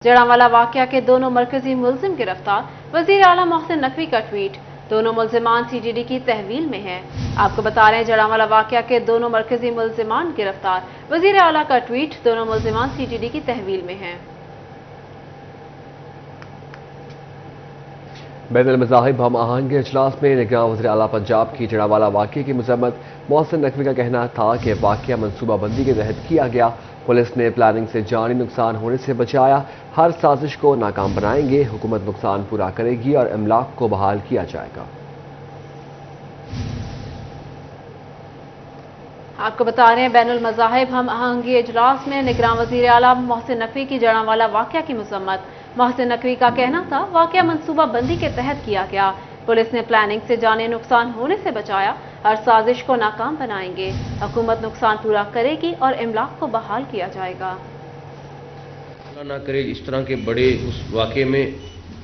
जड़ांवाला वाकया के दोनों मरकजी मुलजिम गिरफ्तार। वजीर आला मोहसिन नकवी का ट्वीट, दोनों मुलजिमान सीजीडी की तहवील में हैं। आपको बता रहे हैं जड़ांवाला वाकया के दोनों मरकजी मुलजिमान गिरफ्तार। वजीर आला का ट्वीट, दोनों मुलजिमान सीजीडी की तहवील में हैं। बैनुल मज़ाहिब हम आहंगी इजलास में निगरान वज़ीर आला पंजाब की जड़ांवाला वाक़ये की मज़म्मत। मोहसिन नकवी का कहना था कि वाक़या मनसूबा बंदी के तहत किया गया। पुलिस ने प्लानिंग से जानी नुकसान होने से बचाया। हर साजिश को नाकाम बनाएंगे। हुकूमत नुकसान पूरा करेगी और इमलाक को बहाल किया जाएगा। आपको बता रहे हैं बैनुल मज़ाहिब हम आहंगी इजलास में निगरान वज़ीर आला मोहसिन नकवी की जड़ांवाला वाक़या की मज़म्मत। मोहसिन नकवी का कहना था वाक़या मनसूबा बंदी के तहत किया गया। पुलिस ने प्लानिंग से जाने नुकसान होने से बचाया। हर साजिश को नाकाम बनाएंगे। हुकूमत नुकसान पूरा करेगी और इमलाक को बहाल किया जाएगा। अल्लाह ना करे इस तरह के बड़े उस वाक़े में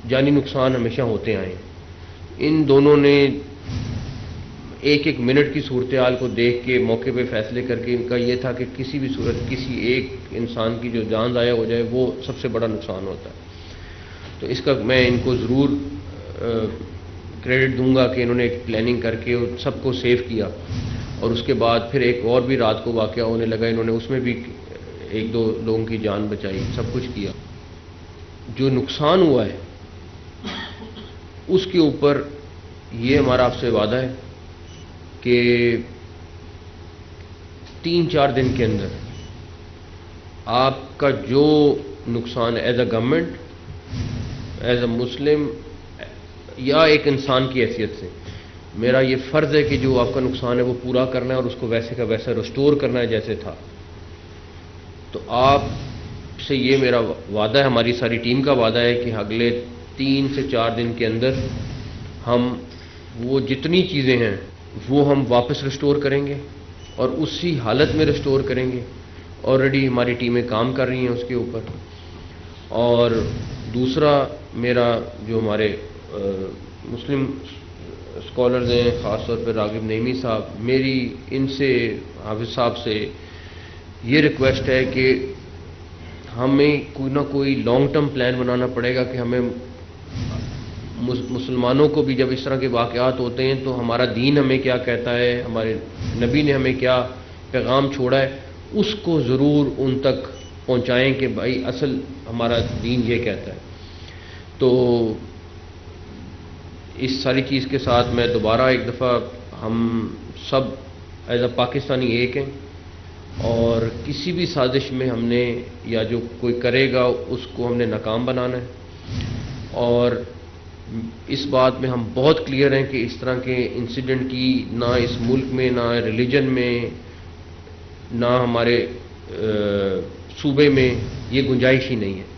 जानी नुकसान हमेशा होते आए। इन दोनों ने एक एक मिनट की सूरत हाल को देख के मौके पे फैसले करके इनका ये था कि किसी भी सूरत किसी एक इंसान की जो जान ज़ाया हो जाए वो सबसे बड़ा नुकसान होता है। तो इसका मैं इनको ज़रूर क्रेडिट दूंगा कि इन्होंने एक प्लानिंग करके सबको सेव किया और उसके बाद फिर एक और भी रात को वाक़या होने लगा, इन्होंने उसमें भी एक दो लोगों की जान बचाई, सब कुछ किया। जो नुकसान हुआ है उसके ऊपर ये हमारा आपसे वादा है कि 3-4 दिन के अंदर आपका जो नुकसान as a government, as a Muslim या एक इंसान की हैसियत से मेरा ये फ़र्ज़ है कि जो आपका नुकसान है वो पूरा करना है और उसको वैसे का वैसा रिस्टोर करना है जैसे था। तो आपसे ये मेरा वादा है, हमारी सारी टीम का वादा है कि अगले 3 से 4 दिन के अंदर हम वो जितनी चीज़ें हैं वो हम वापस रिस्टोर करेंगे और उसी हालत में रिस्टोर करेंगे। ऑलरेडी हमारी टीमें काम कर रही हैं उसके ऊपर। और दूसरा मेरा जो हमारे मुस्लिम स्कॉलर्स हैं, ख़ास तौर पर रागिब नईमी साहब, मेरी इनसे हाफिज़ साहब से ये रिक्वेस्ट है कि हमें कोई ना कोई लॉन्ग टर्म प्लान बनाना पड़ेगा कि हमें मुसलमानों को भी जब इस तरह के वाक़यात होते हैं तो हमारा दीन हमें क्या कहता है, हमारे नबी ने हमें क्या पैगाम छोड़ा है, उसको ज़रूर उन तक पहुँचाएँ कि भाई असल हमारा दीन ये कहता है। तो इस सारी चीज़ के साथ मैं दोबारा एक दफ़ा हम सब एज अ पाकिस्तानी एक हैं और किसी भी साजिश में हमने या जो कोई करेगा उसको हमने नाकाम बनाना है। और इस बात में हम बहुत क्लियर हैं कि इस तरह के इंसिडेंट की ना इस मुल्क में, ना रिलीजन में, ना हमारे सूबे में ये गुंजाइश ही नहीं है।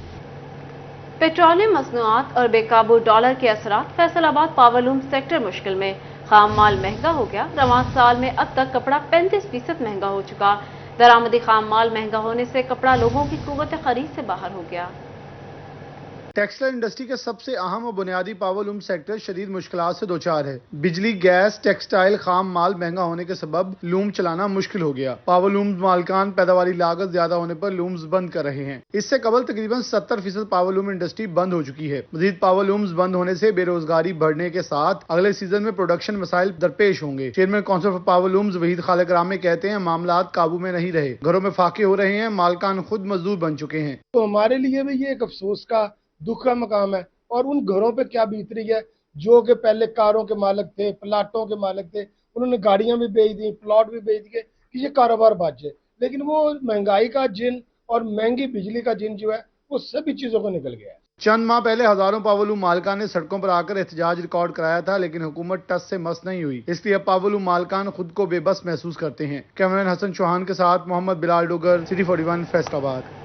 पेट्रोलियम मसनूआत और बेकाबू डॉलर के असरात। फैसलाबाद पावरलूम सेक्टर मुश्किल में। खाम माल महंगा हो गया। रवां साल में अब तक कपड़ा 35% महंगा हो चुका। दरामदी खाम माल महंगा होने से कपड़ा लोगों की कुव्वत खरीद से बाहर हो गया। टेक्सटाइल इंडस्ट्री के सबसे अहम और बुनियादी पावरलूम सेक्टर शदीद मुश्किलात से दो चार है। बिजली, गैस, टेक्सटाइल, खाम माल महंगा होने के सबब लूम चलाना मुश्किल हो गया। पावरलूम मालकान पैदावारी लागत ज्यादा होने पर लूम्स बंद कर रहे हैं। इससे कबल तकरीबन 70% पावरलूम इंडस्ट्री बंद हो चुकी है। मजीद पावरलूम्स बंद होने से बेरोजगारी बढ़ने के साथ अगले सीजन में प्रोडक्शन मसाइल दरपेश होंगे। चेयरमैन काउंसिल फॉर पावरलूम्स वहीद खालिक रामे कहते हैं मामलात काबू में नहीं रहे, घरों में फाके हो रहे हैं, मालकान खुद मजदूर बन चुके हैं। तो हमारे लिए भी ये एक अफसोस का, दुख का मकाम है। और उन घरों पे क्या बीत रही है जो कि पहले कारों के मालिक थे, प्लाटों के मालिक थे, उन्होंने गाड़ियां भी बेच दी, प्लॉट भी बेच दिए कि ये कारोबार बच जाए। लेकिन वो महंगाई का जिन और महंगी बिजली का जिन जो है वो सभी चीजों को निकल गया है। चंद माह पहले हजारों पावरलूम मालकान ने सड़कों पर आकर एहतजाज रिकॉर्ड कराया था, लेकिन हुकूमत टस से मस नहीं हुई। इसलिए अब पावरलूम मालकान खुद को बेबस महसूस करते हैं। कैमरामैन हसन चौहान के साथ मोहम्मद बिलाल डोगर, सिटी 41 फैसलाबाद।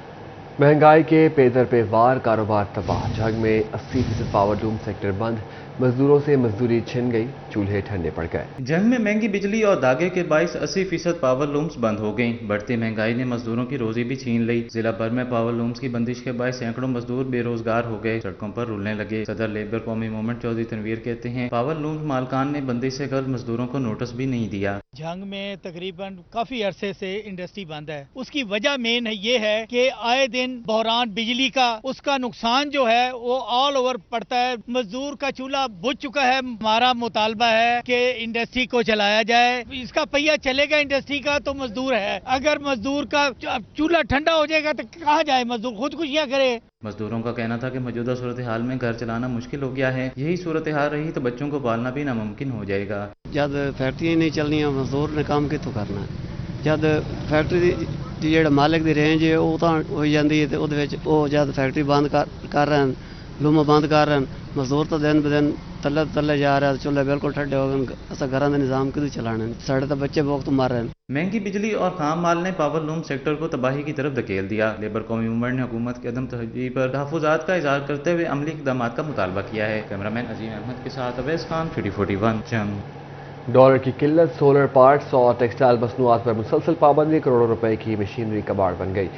महंगाई के पेदर पे वार, कारोबार तबाह। जंग में 80% पावरलूम सेक्टर बंद। मजदूरों से मजदूरी छिन गई, चूल्हे ठंडे पड़ गए। जंग में महंगी बिजली और दागे के बायस 80% पावर लूम्स बंद हो गईं। बढ़ती महंगाई ने मजदूरों की रोजी भी छीन ली। जिला भर में पावर लूम्स की बंदिश के बायस सैकड़ों मजदूर बेरोजगार हो गए, सड़कों पर रुलने लगे। सदर लेबर कौमी मूवमेंट चौधरी तनवीर कहते हैं, पावर लूम्स मालकान ने बंदिश से कल मजदूरों को नोटिस भी नहीं दिया। जंग में तकरीबन काफी अरसे से इंडस्ट्री बंद है। उसकी वजह मेन ये है कि आए दिन बहरान बिजली का, उसका नुकसान जो है वो ऑल ओवर पड़ता है। मजदूर का चूल्हा बुझ चुका है। हमारा मुतालबा है कि इंडस्ट्री को चलाया जाए। इसका पहिया चलेगा इंडस्ट्री का तो मजदूर है। अगर मजदूर का चूल्हा ठंडा हो जाएगा तो कहाँ जाए मजदूर, खुदकुशियां करे। मजदूरों का कहना था कि मौजूदा सूरत हाल में घर चलाना मुश्किल हो गया है। यही सूरत हाल रही तो बच्चों को पालना भी नामुमकिन हो जाएगा। जब फैक्ट्रियां नहीं चलनियां मजदूर ने काम कितों करना। जब फैक्ट्री ਦੀ ਜਿਹੜਾ ਮਾਲਕ ਦੀ ਰੇਂਜ ਹੈ ਉਹ ਤਾਂ ਹੋ ਜਾਂਦੀ ਹੈ ਤੇ ਉਹਦੇ ਵਿੱਚ ਉਹ ਜਦ ਫੈਕਟਰੀ ਬੰਦ ਕਰ ਰਹੇ ਹਨ, ਲੂਮਾਂ ਬੰਦ ਕਰ ਰਹੇ ਹਨ, ਮਜ਼ਦੂਰ ਤਾਂ ਦਿਨ ਬਦਿਨ ਤੱਲੇ ਜਾ ਰਿਹਾ, ਚੁੱਲ੍ਹੇ ਬਿਲਕੁਲ ਠੰਡੇ ਹੋ ਗਏ। ਅਸਾਂ ਘਰਾਂ ਦਾ ਨਿਜ਼ਾਮ ਕਿਦੋਂ ਚਲਾਣਾ? ਸਾਡੇ ਤਾਂ ਬੱਚੇ ਬਹੁਤ ਮਰ ਰਹੇ हैं। महंगी बिजली और खाम माल ने पावर लूम सेक्टर को तबाही की तरफ धकेल दिया। लेबर कौमी मूवमेंट ने हुकूमत के अदम तहजीब पर तहफ़्फ़ुज़ात का इज़हार करते हुए अमली इक़दाम का मुतालबा किया है। कैमरामैन अजीम अहमद के साथ अवैस खान, FIDI 41 जंग। डॉलर की किल्लत, सोलर पार्ट्स और टेक्सटाइल मसनूआत पर मुसलसल पाबंदी, करोड़ों रुपए की मशीनरी कबाड़ बन गई।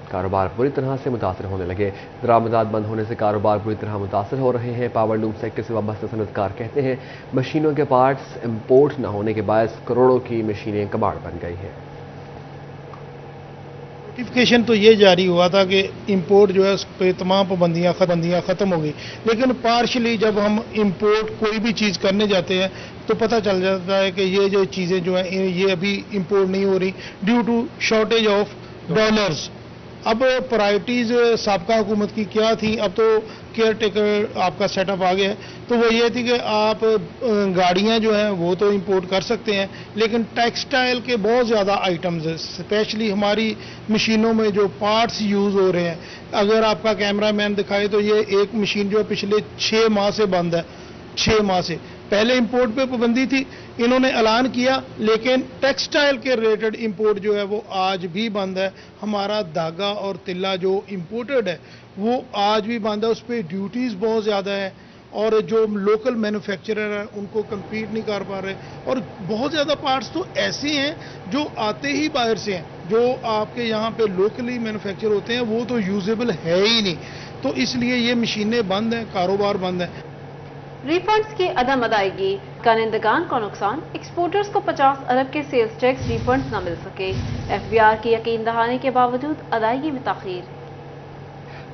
कारोबार बुरी तरह से मुतासर होने लगे। दरामदात बंद होने से कारोबार बुरी तरह मुतासर हो रहे हैं। पावर लूम सेक्टर से वाबस्ता सनअतकार कहते हैं, मशीनों के पार्ट्स इम्पोर्ट न होने के बायस करोड़ों की मशीनें कबाड़ बन गई हैं। नोटिफिकेशन तो ये जारी हुआ था कि इंपोर्ट जो है उस पर तमाम पाबंदियाँ ख़त्म हो गई, लेकिन पार्शली जब हम इंपोर्ट कोई भी चीज़ करने जाते हैं तो पता चल जाता है कि ये जो चीज़ें जो हैं ये अभी इंपोर्ट नहीं हो रही due to shortage of dollars. अब प्रायोरिटीज़ साबका हुकूमत की क्या थी, अब तो केयर टेकर आपका सेटअप आ गया है। तो वो ये थी कि आप गाड़ियां जो हैं वो तो इंपोर्ट कर सकते हैं, लेकिन टेक्सटाइल के बहुत ज़्यादा आइटम्स हैं, स्पेशली हमारी मशीनों में जो पार्ट्स यूज़ हो रहे हैं। अगर आपका कैमरामैन दिखाए तो ये एक मशीन जो पिछले 6 माह से बंद है। 6 माह से पहले इंपोर्ट पे पाबंदी थी, इन्होंने ऐलान किया, लेकिन टेक्सटाइल के रिलेटेड इंपोर्ट जो है वो आज भी बंद है। हमारा धागा और तिल्ला जो इंपोर्टेड है वो आज भी बंद है, उस पर ड्यूटीज़ बहुत ज़्यादा है और जो लोकल मैन्युफैक्चरर हैं उनको कम्पीट नहीं कर पा रहे। और बहुत ज़्यादा पार्ट्स तो ऐसे हैं जो आते ही बाहर से हैं, जो आपके यहाँ पे लोकली मैन्युफैक्चर होते हैं वो तो यूजेबल है ही नहीं। तो इसलिए ये मशीनें बंद हैं, कारोबार बंद है। रिफंड्स की अदम अदायगी, कानिंदगान को नुकसान, एक्सपोर्टर्स को 50 अरब के सेल्स टैक्स रिफंड्स न मिल सके। FBR की यकीन दहाने के बावजूद अदायगी में ताखीर।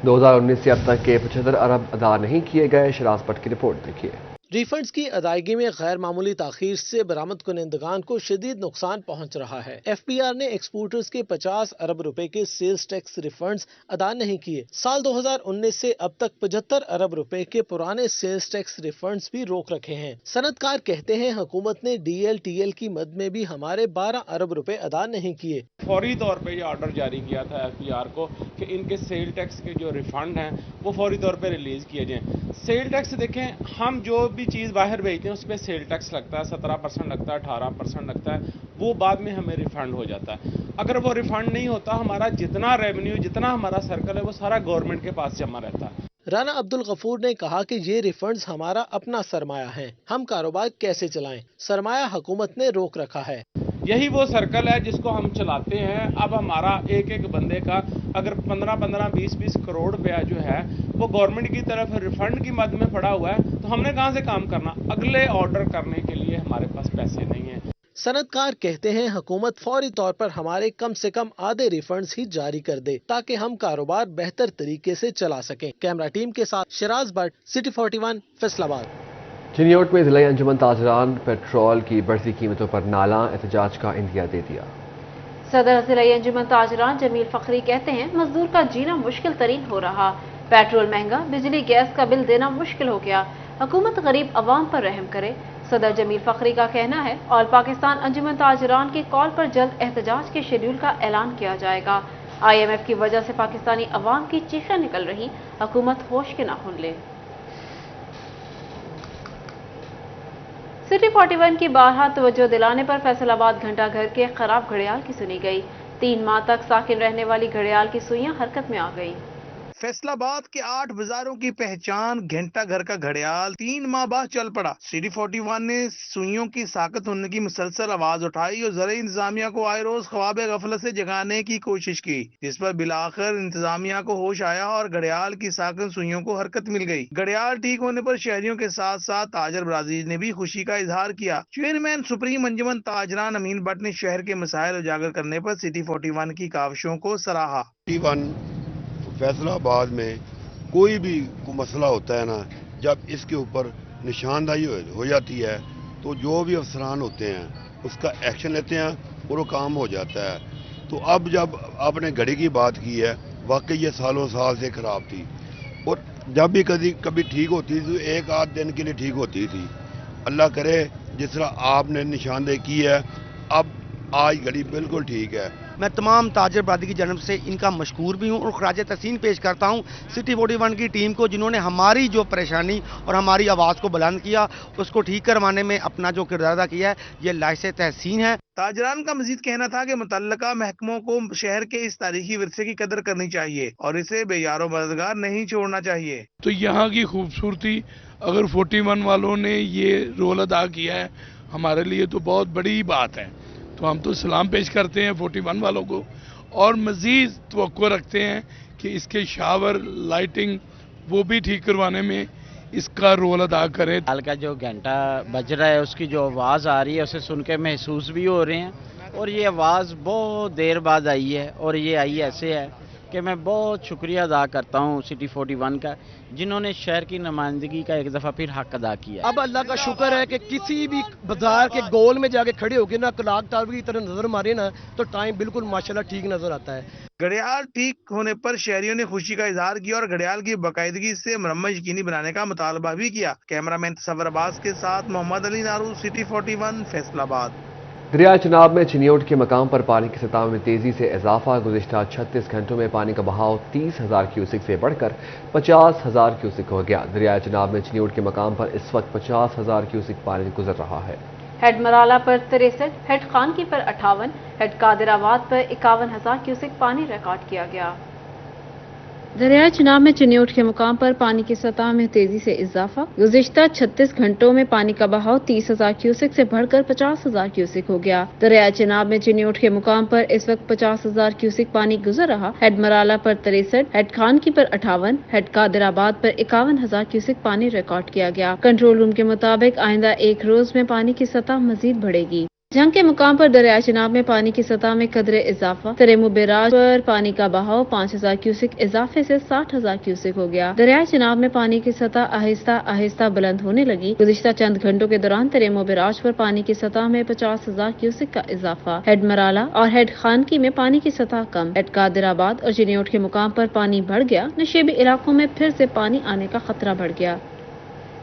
2019 से अब तक के 75 अरब अदा नहीं किए गए। शराज भट्ट की रिपोर्ट देखिए। रिफंड्स की अदायगी में गैर मामूली ताखीर से बरामद कुनिंदगान को शदीद नुकसान पहुंच रहा है। FBR ने एक्सपोर्टर्स के 50 अरब रुपए के सेल्स टैक्स रिफंड्स अदा नहीं किए। साल 2019 से अब तक 75 अरब रुपए के पुराने सेल्स टैक्स रिफंड्स भी रोक रखे हैं। सनअतकार कहते हैं, हुकूमत ने DLTL की मद में भी हमारे 12 अरब रुपए अदा नहीं किए। फौरी तौर पे ये ऑर्डर जारी किया था FBR को कि इनके सेल टैक्स के जो रिफंड हैं वो फौरी तौर पे रिलीज किए जाएं। सेल टैक्स देखें, हम जो भी चीज़ बाहर भेजते हैं उस पर सेल टैक्स लगता है, 17% लगता है, 18% लगता है, वो बाद में हमें रिफंड हो जाता है। अगर वो रिफंड नहीं होता, हमारा जितना रेवेन्यू, जितना हमारा सर्कल है वो सारा गवर्नमेंट के पास जमा रहता है। राना अब्दुल गफूर ने कहा कि ये रिफंड्स हमारा अपना सरमाया है, हम कारोबार कैसे चलाएं? सरमाया हुकूमत ने रोक रखा है। यही वो सर्कल है जिसको हम चलाते हैं। अब हमारा एक एक बंदे का अगर 15-15, 20-20 करोड़ रुपया जो है वो गवर्नमेंट की तरफ रिफंड की मद में पड़ा हुआ है, तो हमने कहाँ से काम करना? अगले ऑर्डर करने के लिए हमारे पास पैसे नहीं हैं। सनअतकार कहते हैं, हुकूमत फौरी तौर पर हमारे कम से कम आधे रिफंड्स ही जारी कर दे ताकि हम कारोबार बेहतर तरीके से चला सकें। कैमरा टीम के साथ शराज भट्ट, सिटी 41, फैसलाबाद। चिन्योट में जिला अंजुमन ताजरान पेट्रोल की बढ़ती कीमतों पर नाला एहतजाज का इंदिया दे दिया। सदर जिला अंजुमन ताजरान जमील फखरी कहते हैं, मजदूर का जीना मुश्किल तरीन हो रहा, पेट्रोल महंगा, बिजली गैस का बिल देना मुश्किल हो गया, हुकूमत गरीब अवाम पर रहम करे। सदर जमील फखरी का कहना है, ऑल पाकिस्तान अंजुमन ताजरान की कॉल पर जल्द एहतजाज के शेड्यूल का ऐलान किया जाएगा। IMF की वजह से पाकिस्तानी अवाम की चीखें निकल रही, हुकूमत होश के नाखून ले। सिटी 41 की बारहा तवज्जो दिलाने पर फैसलाबाद घंटा घर के खराब घड़ियाल की सुनी गई। 3 माह तक साकिन रहने वाली घड़ियाल की सुइयां हरकत में आ गई। फैसला आबाद के 8 बाजारों की पहचान घंटा घर का घड़ियाल 3 माह बाद चल पड़ा। सिटी 41 ने सुइयों की साकत होने की मुसलसल आवाज उठाई और ज़राई इंतजामिया को आए रोज ख्वाब गफलत से जगाने की कोशिश की, जिस पर बिलाखिर इंतजामिया को होश आया और घड़ियाल की साकत सुइयों को हरकत मिल गई। घड़ियाल ठीक होने पर शहरियों के साथ साथ ताजर बरादरी ने भी खुशी का इजहार किया। चेयरमैन सुप्रीम अंजुमन ताजरान अमीन भट्ट ने शहर के मसाइल उजागर करने पर सिटी 41 की काविशों को सराहा। फैसलाबाद में कोई भी मसला होता है ना, जब इसके ऊपर निशानदाही हो जाती है तो जो भी अफसरान होते हैं उसका एक्शन लेते हैं और वो काम हो जाता है। तो अब जब आपने घड़ी की बात की है, वाकई ये सालों साल से खराब थी और जब भी कभी ठीक होती थी तो एक आध दिन के लिए ठीक होती थी। अल्लाह करे जिस तरह आपने निशानदेही की है, अब आज घड़ी बिल्कुल ठीक है। मैं तमाम ताजर बरादरी की जन्म से इनका मशकूर भी हूँ और खराज तहसीन पेश करता हूँ सिटी 41 की टीम को, जिन्होंने हमारी जो परेशानी और हमारी आवाज़ को बुलंद किया, उसको ठीक करवाने में अपना जो किरदार अदा किया है, ये लाइसे तहसीन है। ताजरान का मजीद कहना था कि मुतल्लका महकमों को शहर के इस तारीखी विरसे की कदर करनी चाहिए और इसे बेयारो मददगार नहीं छोड़ना चाहिए। तो यहाँ की खूबसूरती अगर 41 वालों ने ये रोल अदा किया है, हमारे लिए तो बहुत बड़ी बात है। तो हम तो सलाम पेश करते हैं 41 वालों को और मजीद तवक्को रखते हैं कि इसके शावर लाइटिंग वो भी ठीक करवाने में इसका रोल अदा करें। हाल का जो घंटा बज रहा है उसकी जो आवाज़ आ रही है उसे सुन के महसूस भी हो रहे हैं और ये आवाज़ बहुत देर बाद आई है और ये आई ऐसे है कि मैं बहुत शुक्रिया अदा करता हूँ सिटी 41 का, जिन्होंने शहर की नुमाइंदगी का एक दफ़ा फिर हक अदा किया। अब अल्लाह का शुक्र है कि किसी भी बाजार के गोल में जाके खड़े होकर ना क्लॉक टावर की तरह नजर मारे ना तो टाइम बिल्कुल माशाल्लाह ठीक नजर आता है। घड़ियाल ठीक होने पर शहरियों ने खुशी का इजहार किया और घड़ियाल की बाकायदगी से मरम्मत यकीनी बनाने का मुतालबा भी किया। कैमरामैन तसव्वुर अब्बास के साथ मोहम्मद अली नारू, सिटी 41, फैसलाबाद। दरिया चिनाब में चिनियोट के मकाम पर पानी की सतह में तेजी से इजाफा। गुज़िश्ता 36 घंटों में पानी का बहाव 30,000 क्यूसिक से बढ़कर 50,000 क्यूसिक हो गया। दरिया चिनाब में चिनियोट के मकाम पर इस वक्त 50,000 क्यूसिक पानी गुजर रहा है। हेड मराला पर 63, हेड खानकी पर 58, हेड कादिराबाद पर 51,000 क्यूसिक पानी रिकॉर्ड किया गया। दरिया चिनाब में चिनियोट के मुकाम पर पानी की सतह में तेजी से इजाफा। गुज़िश्ता 36 घंटों में पानी का बहाव 30,000 क्यूसिक से बढ़कर 50,000 क्यूसिक हो गया। दरिया चिनाब में चिनियोट के मुकाम पर इस वक्त 50,000 क्यूसिक पानी गुजर रहा। हेड मराला पर 63, हेड खानकी पर 58, हेड कादिराबाद पर 51,000 क्यूसिक पानी रिकॉर्ड किया गया। कंट्रोल रूम के मुताबिक आइंदा एक रोज में पानी की सतह मजीद बढ़ेगी। जंग के मुकाम पर दरिया चिनाब में पानी की सतह में कदरे इजाफा। तरेमू बैराज पर पानी का बहाव 5,000 क्यूसिक इजाफे से 60,000 क्यूसिक हो गया। दरिया चिनाब में पानी की सतह आहिस्ता आहिस्ता बुलंद होने लगी। गुज़िश्ता चंद घंटों के दौरान तरेमू बैराज पर पानी की सतह में 50,000 क्यूसिक का इजाफा। हेड मराला और हेड खानकी में पानी की सतह कम। हेड कादिराबाद और चिनियोट के मुकाम पर पानी बढ़ गया। नशेबी इलाकों में फिर से पानी आने का खतरा बढ़ गया।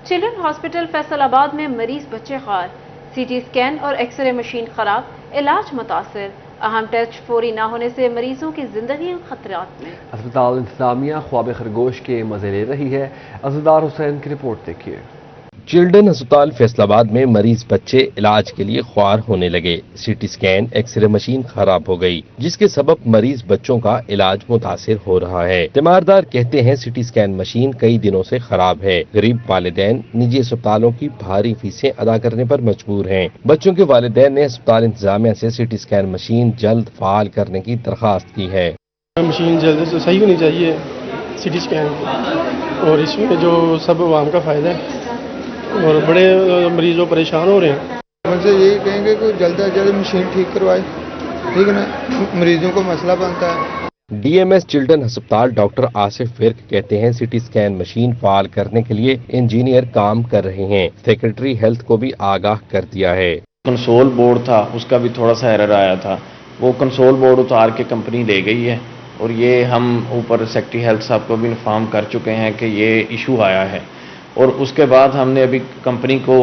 चिल्ड्रन हॉस्पिटल फैसलाबाद में मरीज बच्चे खार, सीटी स्कैन और एक्सरे मशीन खराब, इलाज मुतासिर। अहम टेस्ट फौरी न होने से मरीजों की जिंदगी खतरात में। अस्पताल इंतजामिया ख्वाब खरगोश के मजे ले रही है। अज़दार हुसैन की रिपोर्ट देखिए। चिल्ड्रन अस्पताल फैसलाबाद में मरीज बच्चे इलाज के लिए ख्वार होने लगे। सीटी स्कैन एक्सरे मशीन खराब हो गई, जिसके सबब मरीज बच्चों का इलाज मुतासिर हो रहा है। तीमारदार कहते हैं सीटी स्कैन मशीन कई दिनों से खराब है। गरीब वालिदैन निजी अस्पतालों की भारी फीसें अदा करने पर मजबूर हैं। बच्चों के वालिदैन ने अस्पताल इंतजामिया से सीटी स्कैन मशीन जल्द फाल करने की दरखास्त की है। मशीन जल्द से सही होनी चाहिए सीटी स्कैन की, और इसमें जो सब आवाम का फायदा है और बड़े मरीजों परेशान हो रहे हैं। मुझसे यही कहेंगे कि जल्द से जल्द मशीन ठीक करवाए, ठीक है ना, मरीजों को मसला बनता है। डीएमएस चिल्ड्रन अस्पताल डॉक्टर आसिफ विर्क कहते हैं सीटी स्कैन मशीन फाल करने के लिए इंजीनियर काम कर रहे हैं। सेक्रेटरी हेल्थ को भी आगाह कर दिया है। कंसोल बोर्ड था, उसका भी थोड़ा सा एरर आया था, वो कंसोल बोर्ड उतार के कंपनी ले गई है और ये हम ऊपर सेक्रेटरी हेल्थ साहब को भी इन्फॉर्म कर चुके हैं कि ये इशू आया है। और उसके बाद हमने अभी कंपनी को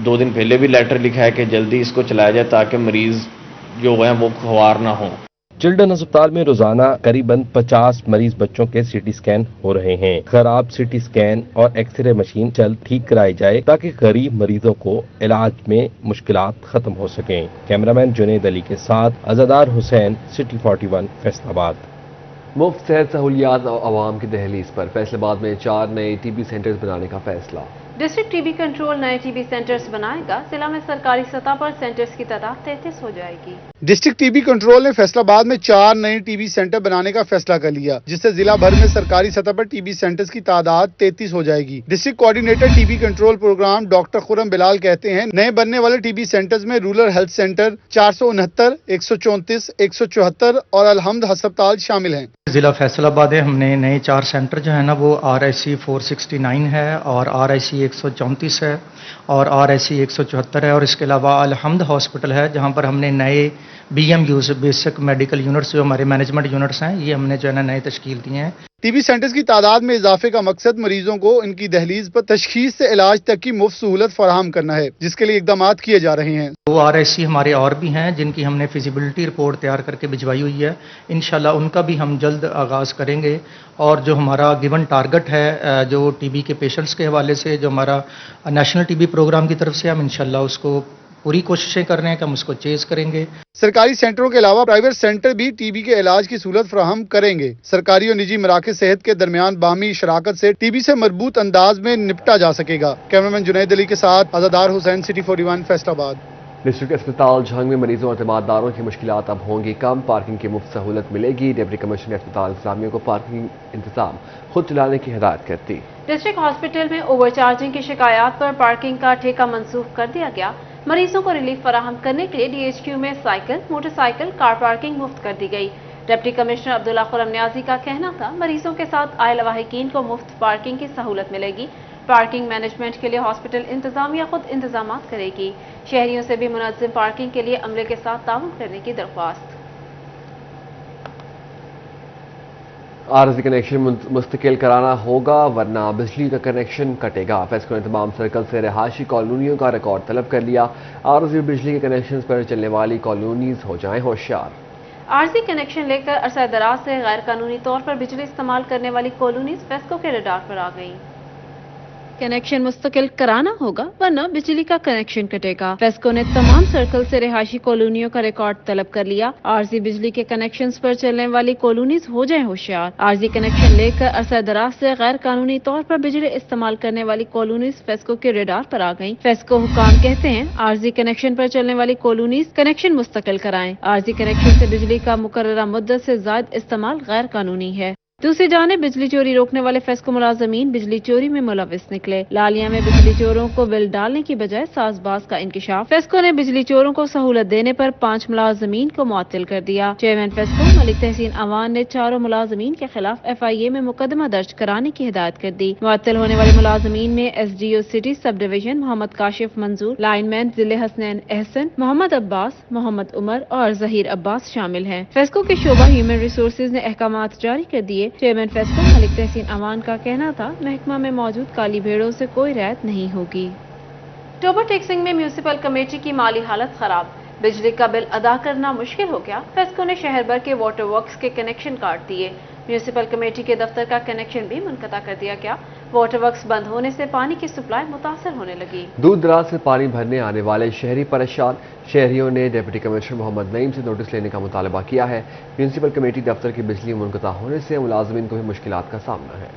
2 दिन पहले भी लेटर लिखा है कि जल्दी इसको चलाया जाए ताकि मरीज जो हैं वो ख्वार ना हो। चिल्ड्रन अस्पताल में रोजाना करीबन 50 मरीज बच्चों के सीटी स्कैन हो रहे हैं। खराब सीटी स्कैन और एक्सरे मशीन जल्द ठीक कराई जाए ताकि गरीब मरीजों को इलाज में मुश्किलात खत्म हो सकें। कैमरामैन जुनैद अली के साथ अज़दार हुसैन, सिटी 41, फैसलाबाद। मुफ्त सेहत सहूलियात आवाम की दहलीज पर फैसलाबाद में 4 नए टीबी सेंटर्स बनाने का फैसला। डिस्ट्रिक्ट टीबी कंट्रोल नए टीबी सेंटर्स बनाएगा। जिला में सरकारी सतह पर सेंटर्स की तादाद 33 हो जाएगी। डिस्ट्रिक्ट टीबी कंट्रोल ने फैसलाबाद में 4 नए टीबी सेंटर बनाने का फैसला कर लिया, जिससे जिला भर में सरकारी सतह पर टीबी सेंटर्स की तादाद 33 हो जाएगी। District coordinator TB control programme doctor Khurram Bilal कहते हैं, नए बनने वाले टीबी सेंटर्स में रूरल हेल्थ सेंटर 469, 134, 174 और अलहम्द अस्पताल शामिल हैं। जिला फैसलाबाद है, हमने नए 4 सेंटर जो है ना वो RIC 469 है और RIC 134 है और RIC 174 है और इसके अलावा अलहम्द हॉस्पिटल है जहां पर हमने नए BMUs बेसिक मेडिकल यूनिट्स जो हमारे मैनेजमेंट यूनिट्स हैं ये हमने जो है ना नए तश्कील दिए हैं। टीबी सेंटर्स की तादाद में इजाफे का मकसद मरीजों को इनकी दहलीज पर तशखीस से इलाज तक की मुफ्त सहूलत फराहम करना है, जिसके लिए इकदाम किए जा रहे हैं। 2 RIC हमारे और भी हैं जिनकी हमने फिजिबिलिटी रिपोर्ट तैयार करके भिजवाई हुई है। इंशाल्लाह उनका भी हम जल्द आगाज़ करेंगे और जो हमारा गिवन टारगेट है जो टीबी के पेशेंट्स के हवाले से जो हमारा नेशनल टीबी प्रोग्राम की तरफ से हम इंशाल्लाह उसको पूरी कोशिशें कर रहे हैं कि हम उसको चेज करेंगे। सरकारी सेंटरों के अलावा प्राइवेट सेंटर भी टीबी के इलाज की सहूलत फराहम करेंगे। सरकारी और निजी मराकज़ सेहत के दरमियान बाहमी शराकत से टीबी से मरबूत अंदाज में निपटा जा सकेगा। कैमरामैन जुनैद अली के साथ आज़ादार हुसैन, सिटी 41 फैसलाबाद। डिस्ट्रिक्ट अस्पताल झंग में मरीजों और तमादारों की मुश्किलात अब होंगी कम, पार्किंग की मुफ्त सहूलत मिलेगी। डिप्टी कमिश्नर ने अस्पताल इंतजामिया को पार्किंग इंतजाम खुद चलाने की हिदायत कर दी। डिस्ट्रिक्ट हॉस्पिटल में ओवरचार्जिंग की शिकायत पर पार्किंग का ठेका मंसूख कर दिया गया। मरीजों को रिलीफ फराहम करने के लिए DHQ में साइकिल, मोटरसाइकिल, कार पार्किंग मुफ्त कर दी गई। डिप्टी कमिश्नर अब्दुल्ला खुरम न्याजी का कहना था, मरीजों के साथ आए लवाहिकीन को मुफ्त पार्किंग की सहूलत मिलेगी। पार्किंग मैनेजमेंट के लिए हॉस्पिटल इंतजामिया खुद इंतजामात करेगी। शहरियों से भी मुनज़्ज़म पार्किंग के लिए अमले के साथ ताउन करने की दरख्वास्त। आरजी कनेक्शन मुस्तकिल कराना होगा वरना बिजली का कनेक्शन कटेगा। फेस्को ने तमाम सर्कल से रहायशी कॉलोनियों का रिकॉर्ड तलब कर लिया। आरजी बिजली के कनेक्शन पर चलने वाली कॉलोनीज हो जाएं होशियार। आरजी कनेक्शन लेकर अरसा दराज से गैर कानूनी तौर पर बिजली इस्तेमाल करने वाली कॉलोनीज फेस्को के रडार पर आ गई। कनेक्शन मुस्तकिल कराना होगा वरना बिजली का कनेक्शन कटेगा। फेस्को ने तमाम सर्कल से रिहायशी कॉलोनियों का रिकॉर्ड तलब कर लिया। आरजी बिजली के कनेक्शंस पर चलने वाली कॉलोनीज हो जाएं होशियार। आरजी कनेक्शन लेकर अरसा दराज से गैर कानूनी तौर पर बिजली इस्तेमाल करने वाली कॉलोनीज फेस्को के रडार पर आ गयी। फेस्को हुकाम कहते हैं, आरजी कनेक्शन पर चलने वाली कॉलोनीज कनेक्शन मुस्तकिल कराएं। आरजी कनेक्शन से बिजली का मुकर्ररा मुद्दत से ज्यादा इस्तेमाल गैर कानूनी है। दूसरी जानिब बिजली चोरी रोकने वाले फेस्को मुलाजमीन बिजली चोरी में मुलविस निकले। लालिया में बिजली चोरों को बिल डालने की बजाय साजबाज का इंकशाफ। फेस्को ने बिजली चोरों को सहूलत देने पर 5 मुलाजमीन को मुअत्तल कर दिया। चेयरमैन फेस्को मलिक तहसीन अवान ने 4 मुलाजमीन के खिलाफ FIA में मुकदमा दर्ज कराने की हिदायत कर दी। मुअत्तल होने वाले मुलाजमीन में SDO city sub division Mohammad Kashif Manzoor, lineman जिले हसनैन एहसन, मोहम्मद अब्बास, मोहम्मद उमर और जहीर अब्बास शामिल हैं। फेस्को के शोबा ह्यूमन रिसोर्सेज ने अहकामात जारी कर दिए। चेयरमैन फेस्को मलिक तहसीन अवान का कहना था, महकमा में मौजूद काली भेड़ों से कोई रियायत नहीं होगी। टोबर टेक्सिंग में म्यूनिसिपल कमेटी की माली हालत खराब, बिजली का बिल अदा करना मुश्किल हो गया। फेस्को ने शहर भर के वाटर वर्क्स के कनेक्शन काट दिए। म्यूनिसिपल कमेटी के दफ्तर का कनेक्शन भी मुनक़ता कर दिया गया। वाटर वर्क्स बंद होने से पानी की सप्लाई मुतासर होने लगी। दूर दराज से पानी भरने आने वाले शहरी परेशान। शहरियों ने डिप्टी कमिश्नर मोहम्मद नईम से नोटिस लेने का मुतालबा किया है। म्यूनिसिपल कमेटी दफ्तर की बिजली मुनक़ता होने से मुलाजमीन को भी मुश्किलात का सामना है।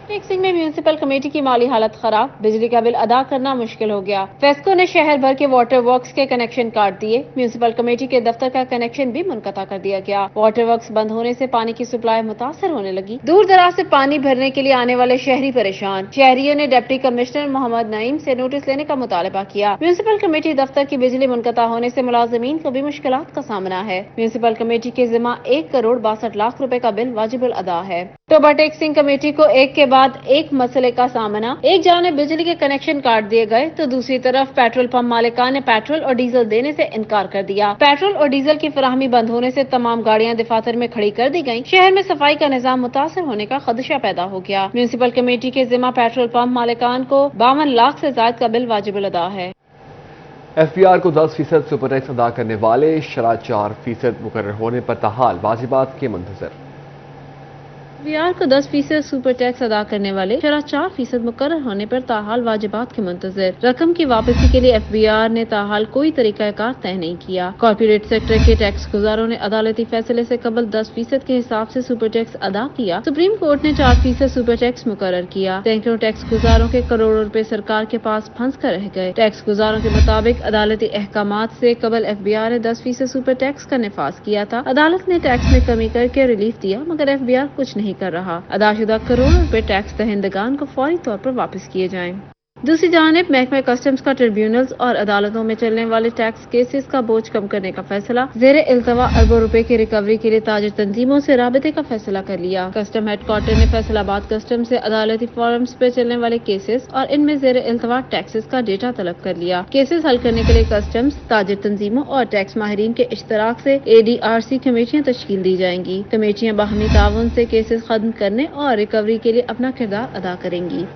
टेक्सिंग में म्यूनिसिपल कमेटी की माली हालत खराब, बिजली का बिल अदा करना मुश्किल हो गया। फेस्को ने शहर भर के वाटर वर्क्स के कनेक्शन काट दिए। म्यूनिसिपल कमेटी के दफ्तर का कनेक्शन भी मुनक़ता कर दिया गया। वाटर वर्क्स बंद होने से पानी की सप्लाई मुतासर होने लगी। दूर दराज से पानी भरने के लिए आने वाले शहरी परेशान। शहरियों ने डिप्टी कमिश्नर मोहम्मद नईम से नोटिस लेने का मुतालबा किया। म्यूनिसिपल कमेटी दफ्तर की बिजली मुनक़ता होने से मुलाजमीन को भी मुश्किलात का सामना है। म्यूनिसिपल कमेटी के जिम्मा 1 करोड़ 62 लाख रुपए का बिल वाजिबुल अदा है। टोबर टेक्सिंग कमेटी को एक के बाद एक मसले का सामना। एक जाने बिजली के कनेक्शन काट दिए गए तो दूसरी तरफ पेट्रोल पंप मालिकान ने पेट्रोल और डीजल देने से इनकार कर दिया। पेट्रोल और डीजल की फराहमी बंद होने से तमाम गाड़ियां दफातर में खड़ी कर दी गयी। शहर में सफाई का निजाम मुतासर होने का खदशा पैदा हो गया। म्यूनिसिपल कमेटी के जिम्मा पेट्रोल पंप मालिकान को 52 लाख से ज्यादा का बिल वाजिबुल अदा है। FPR को 10% सुपर टैक्स अदा करने वाले शरह 4% मुकर्रर होने पर ताहाल वाजिबात के मुंतजर। FBR को 10% सुपर टैक्स अदा करने वाले 4% मुकर्रर होने पर ताहाल वाजिबात के मुंतजर। रकम की वापसी के लिए FBR ने ताहाल कोई तरीकाकार तय नहीं किया। कॉर्पोरेट सेक्टर के टैक्स गुजारों ने अदालती फैसले से कबल 10% के हिसाब से सुपर टैक्स अदा किया। सुप्रीम कोर्ट ने 4% सुपर टैक्स मुकर्रर किया। सैकड़ों टैक्स गुजारों के करोड़ों रुपए सरकार के पास फंस कर रह गए। टैक्स गुजारों के मुताबिक अदालती अहकामात से कबल FBR ने 10% सुपर टैक्स का निफाज किया था। अदालत ने टैक्स में कमी करके रिलीफ दिया, मगर FBR कुछ नहीं कर रहा। अदाशुदा करोड़ों रुपए टैक्स दहिंदगान को फौरी तौर पर वापस किए जाएं। दूसरी जानिब महकमा कस्टम्स का ट्रिब्यूनल्स और अदालतों में चलने वाले टैक्स केसेस का बोझ कम करने का फैसला। ज़ेरे इल्तवा अरबों रुपए की रिकवरी के लिए ताजिर तंजीमों से राबते का फैसला कर लिया। कस्टम हेडक्वार्टर ने फैसलाबाद कस्टम से अदालती फॉरम्स पे चलने वाले केसेस और इनमें ज़ेरे इल्तवा टैक्सेस का डेटा तलब कर लिया। केसेस हल करने के लिए कस्टम्स, ताजिर तंजीमों और टैक्स माहिरीन के इश्तराक से ADRC कमेटियाँ तश्कील दी जाएंगी। कमेटियाँ बाहमी ताउन से केसेस खत्म करने और रिकवरी के लिए अपना किरदार अदा करेंगी।